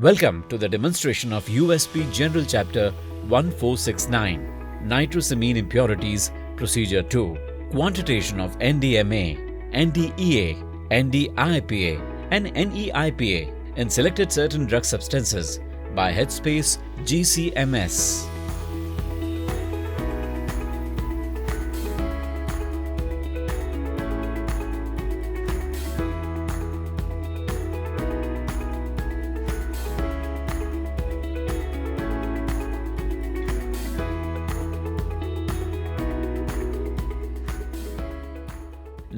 Welcome to the demonstration of USP General Chapter 1469, Nitrosamine Impurities, Procedure 2, Quantitation of NDMA, NDEA, NDIPA and NEIPA in selected certain drug substances by Headspace GCMS.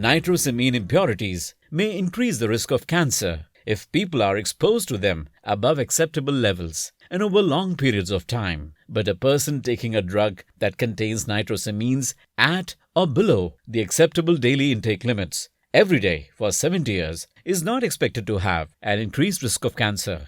Nitrosamine impurities may increase the risk of cancer if people are exposed to them above acceptable levels and over long periods of time. But a person taking a drug that contains nitrosamines at or below the acceptable daily intake limits every day for 70 years is not expected to have an increased risk of cancer.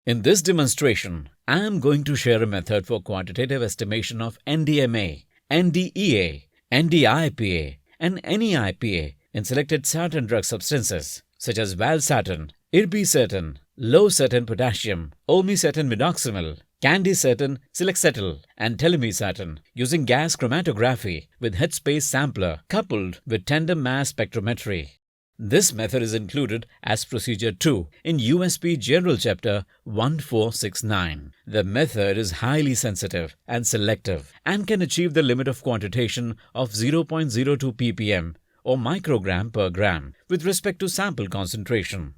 In this demonstration, I am going to share a method for quantitative estimation of NDMA, NDEA, NDIPA and NEIPA in selected certain drug substances such as valsartan, irbesartan, low-sartan potassium, olmesartan midoxamil, candesartan silexatil and telemesartan using gas chromatography with Headspace sampler coupled with tandem mass spectrometry. This method is included as Procedure 2 in USP General Chapter 1469. The method is highly sensitive and selective and can achieve the limit of quantitation of 0.02 ppm or microgram per gram with respect to sample concentration.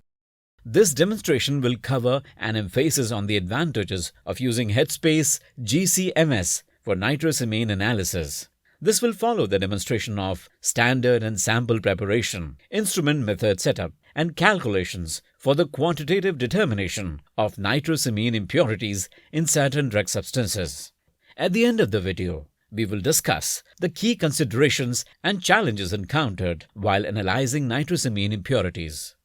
This demonstration will cover an emphasis on the advantages of using Headspace GCMS for nitrosamine analysis. This will follow the demonstration of standard and sample preparation, instrument method setup, and calculations for the quantitative determination of nitrosamine impurities in certain drug substances. At the end of the video, we will discuss the key considerations and challenges encountered while analyzing nitrosamine impurities.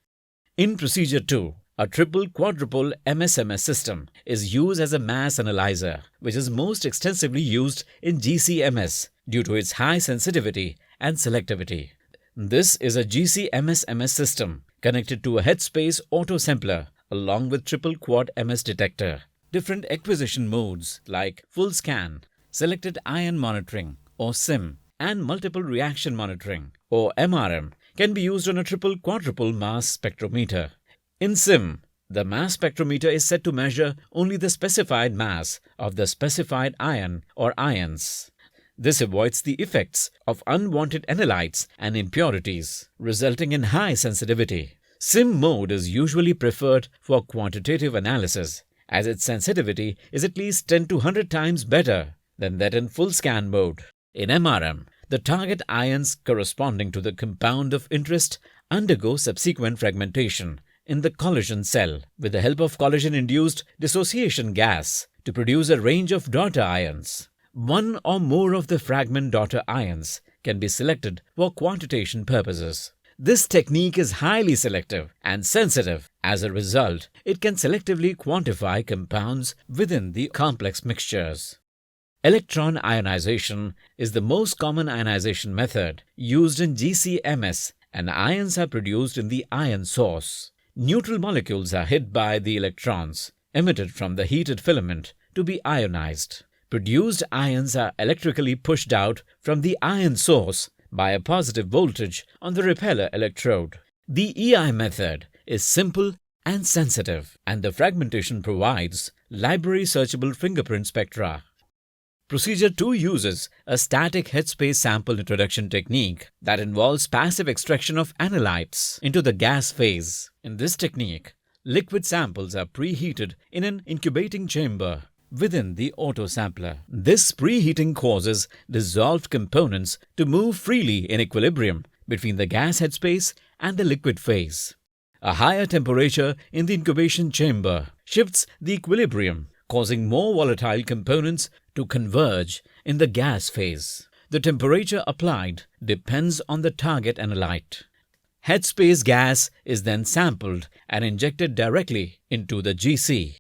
In Procedure 2, a triple-quadruple MSMS system is used as a mass analyzer, which is most extensively used in GCMS due to its high sensitivity and selectivity. This is a GCMS-MS system connected to a Headspace auto-sampler along with triple-quad MS detector. Different acquisition modes like full scan, selected ion monitoring or SIM, and multiple reaction monitoring or MRM can be used on a triple-quadruple mass spectrometer. In SIM, the mass spectrometer is set to measure only the specified mass of the specified ion or ions. This avoids the effects of unwanted analytes and impurities, resulting in high sensitivity. SIM mode is usually preferred for quantitative analysis, as its sensitivity is at least 10 to 100 times better than that in full scan mode. In MRM, the target ions corresponding to the compound of interest undergo subsequent fragmentation in the collision cell with the help of collision-induced dissociation gas to produce a range of daughter ions. One or more of the fragment daughter ions can be selected for quantitation purposes. This technique is highly selective and sensitive. As a result, it can selectively quantify compounds within the complex mixtures. Electron ionization is the most common ionization method used in GCMS, and ions are produced in the ion source. Neutral molecules are hit by the electrons emitted from the heated filament to be ionized. Produced ions are electrically pushed out from the ion source by a positive voltage on the repeller electrode. The EI method is simple and sensitive, and the fragmentation provides library searchable fingerprint spectra. Procedure 2 uses a static Headspace sample introduction technique that involves passive extraction of analytes into the gas phase. In this technique, liquid samples are preheated in an incubating chamber within the auto-sampler. This preheating causes dissolved components to move freely in equilibrium between the gas headspace and the liquid phase. A higher temperature in the incubation chamber shifts the equilibrium, causing more volatile components to converge in the gas phase. The temperature applied depends on the target analyte. Headspace gas is then sampled and injected directly into the GC.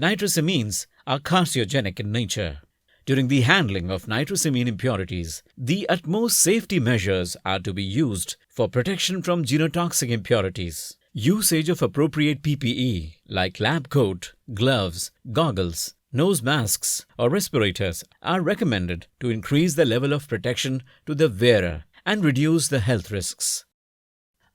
Nitrosamines are carcinogenic in nature. During the handling of nitrosamine impurities, the utmost safety measures are to be used for protection from genotoxic impurities. Usage of appropriate PPE like lab coat, gloves, goggles, nose masks or respirators are recommended to increase the level of protection to the wearer and reduce the health risks.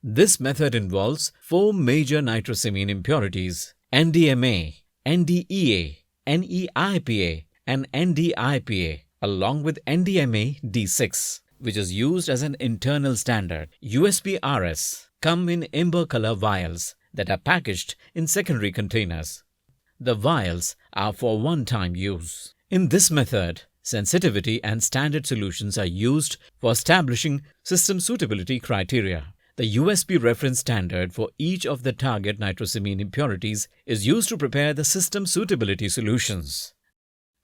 This method involves 4 major nitrosamine impurities: NDMA, NDEA, NEIPA and NDIPA, along with NDMA D6, which is used as an internal standard. USP-RS come in amber color vials that are packaged in secondary containers. The vials are for one-time use. In this method, sensitivity and standard solutions are used for establishing system suitability criteria. The USP reference standard for each of the target nitrosamine impurities is used to prepare the system suitability solutions.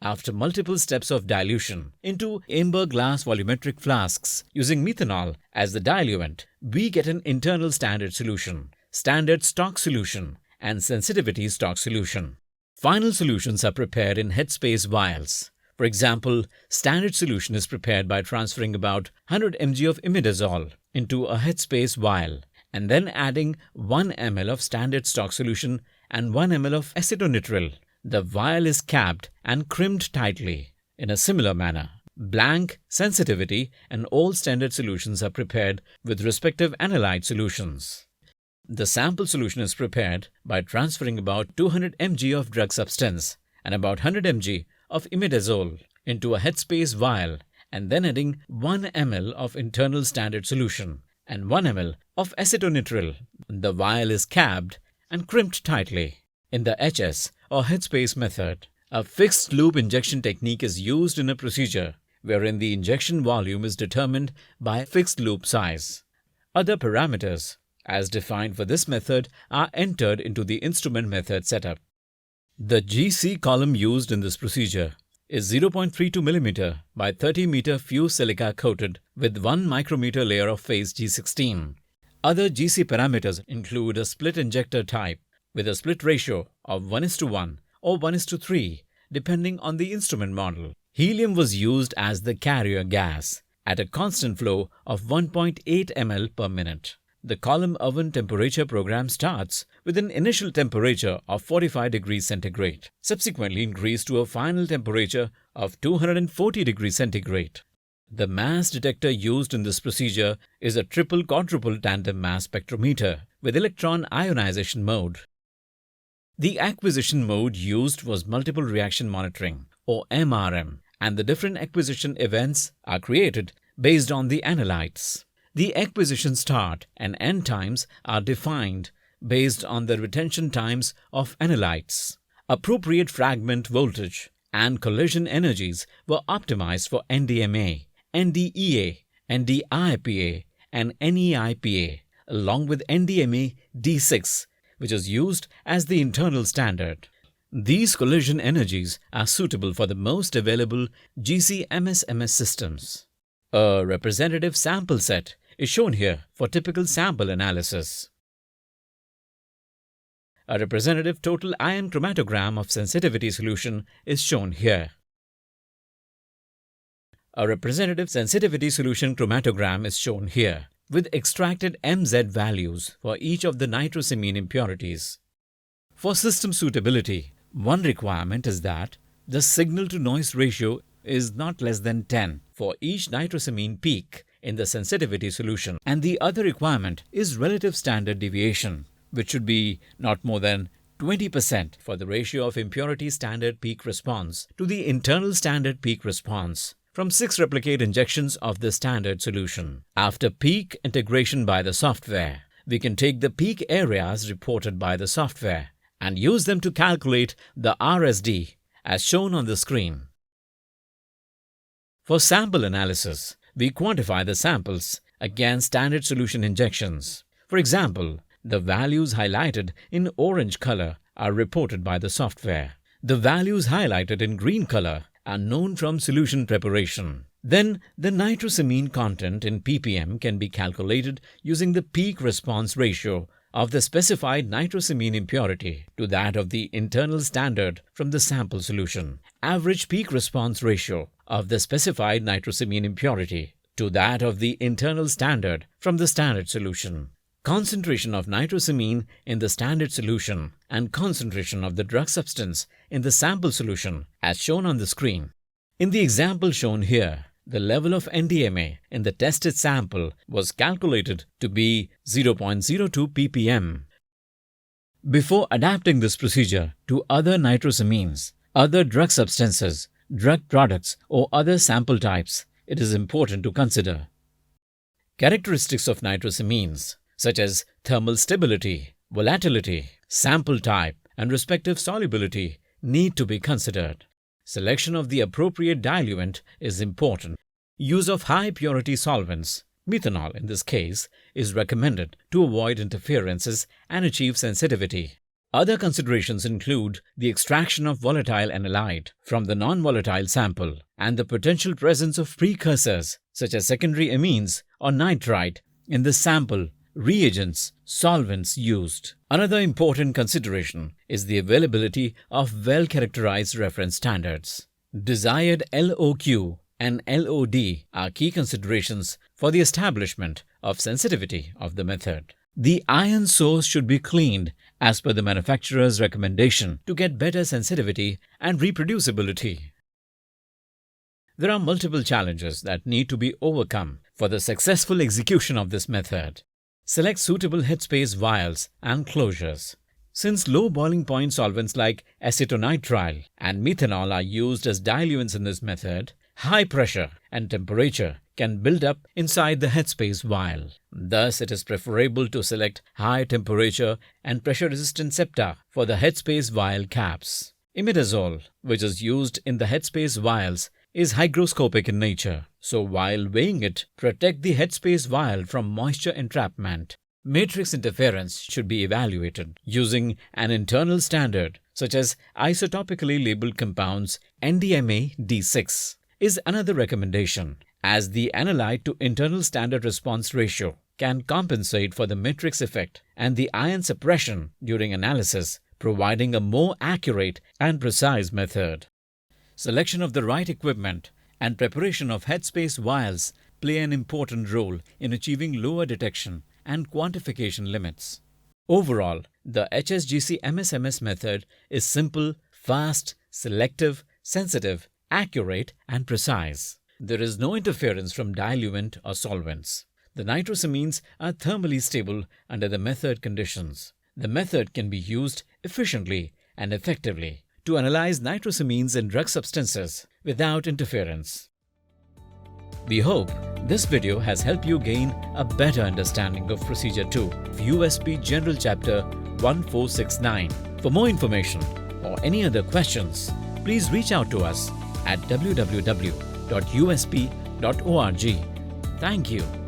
After multiple steps of dilution into amber glass volumetric flasks using methanol as the diluent, we get an internal standard solution, standard stock solution, and sensitivity stock solution. Final solutions are prepared in headspace vials. For example, standard solution is prepared by transferring about 100 mg of imidazole into a headspace vial and then adding 1 ml of standard stock solution and 1 ml of acetonitrile. The vial is capped and crimped tightly. In a similar manner, blank, sensitivity and all standard solutions are prepared with respective analyte solutions. The sample solution is prepared by transferring about 200 mg of drug substance and about 100 mg of imidazole into a headspace vial and then adding 1 ml of internal standard solution and 1 ml of acetonitrile. The vial is capped and crimped tightly. In the HS or headspace method, a fixed loop injection technique is used in a procedure wherein the injection volume is determined by fixed loop size. Other parameters as defined for this method are entered into the instrument method setup. The GC column used in this procedure is 0.32 mm by 30 m fused silica coated with 1 micrometer layer of phase G16. Other GC parameters include a split injector type with a split ratio of 1:1 or 1:3 depending on the instrument model. Helium was used as the carrier gas at a constant flow of 1.8 ml per minute. The column oven temperature program starts with an initial temperature of 45 degrees centigrade, subsequently increased to a final temperature of 240 degrees centigrade. The mass detector used in this procedure is a triple-quadruple tandem mass spectrometer with electron ionization mode. The acquisition mode used was multiple reaction monitoring or MRM, and the different acquisition events are created based on the analytes. The acquisition start and end times are defined based on the retention times of analytes. Appropriate fragment voltage and collision energies were optimized for NDMA, NDEA, NDIPA and NEIPA along with NDMA D6, which is used as the internal standard. These collision energies are suitable for the most available GC-MS-MS systems. A representative sample set is shown here for typical sample analysis. A representative total ion chromatogram of sensitivity solution is shown here. A representative sensitivity solution chromatogram is shown here, with extracted MZ values for each of the nitrosamine impurities. For system suitability, one requirement is that the signal-to-noise ratio is not less than 10 for each nitrosamine peak in the sensitivity solution, and the other requirement is relative standard deviation, which should be not more than 20% for the ratio of impurity standard peak response to the internal standard peak response from 6 replicate injections of the standard solution. After peak integration by the software, we can take the peak areas reported by the software and use them to calculate the RSD as shown on the screen. For sample analysis, we quantify the samples against standard solution injections. For example, the values highlighted in orange color are reported by the software. The values highlighted in green color are known from solution preparation. Then, the nitrosamine content in ppm can be calculated using the peak response ratio of the specified nitrosamine impurity to that of the internal standard from the sample solution, average peak response ratio of the specified nitrosamine impurity to that of the internal standard from the standard solution, concentration of nitrosamine in the standard solution and concentration of the drug substance in the sample solution as shown on the screen. In the example shown here, the level of NDMA in the tested sample was calculated to be 0.02 ppm. Before adapting this procedure to other nitrosamines, other drug substances, drug products or other sample types, it is important to consider characteristics of nitrosamines such as thermal stability, volatility, sample type and respective solubility need to be considered. Selection of the appropriate diluent is important. Use of high purity solvents, methanol in this case, is recommended to avoid interferences and achieve sensitivity. Other considerations include the extraction of volatile analyte from the non-volatile sample and the potential presence of precursors such as secondary amines or nitrite in the sample, reagents, solvents used. Another important consideration is the availability of well-characterized reference standards. Desired LOQ and LOD are key considerations for the establishment of sensitivity of the method. The ion source should be cleaned as per the manufacturer's recommendation to get better sensitivity and reproducibility. There are multiple challenges that need to be overcome for the successful execution of this method. Select suitable headspace vials and closures. Since low boiling point solvents like acetonitrile and methanol are used as diluents in this method, high pressure and temperature can build up inside the headspace vial. Thus, it is preferable to select high temperature and pressure-resistant septa for the headspace vial caps. Imidazole, which is used in the headspace vials, is hygroscopic in nature, so while weighing it, protect the headspace vial from moisture entrapment. Matrix interference should be evaluated using an internal standard such as isotopically labeled compounds NDMA D6 is another recommendation, as the analyte to internal standard response ratio can compensate for the matrix effect and the ion suppression during analysis, providing a more accurate and precise method. Selection of the right equipment and preparation of headspace vials play an important role in achieving lower detection and quantification limits. Overall, the HSGC MSMS method is simple, fast, selective, sensitive, accurate and precise. There is no interference from diluent or solvents. The nitrosamines are thermally stable under the method conditions. The method can be used efficiently and effectively to analyze nitrosamines in drug substances without interference. We hope this video has helped you gain a better understanding of Procedure 2 of USP General Chapter 1469. For more information or any other questions, please reach out to us at www.usp.org. Thank you.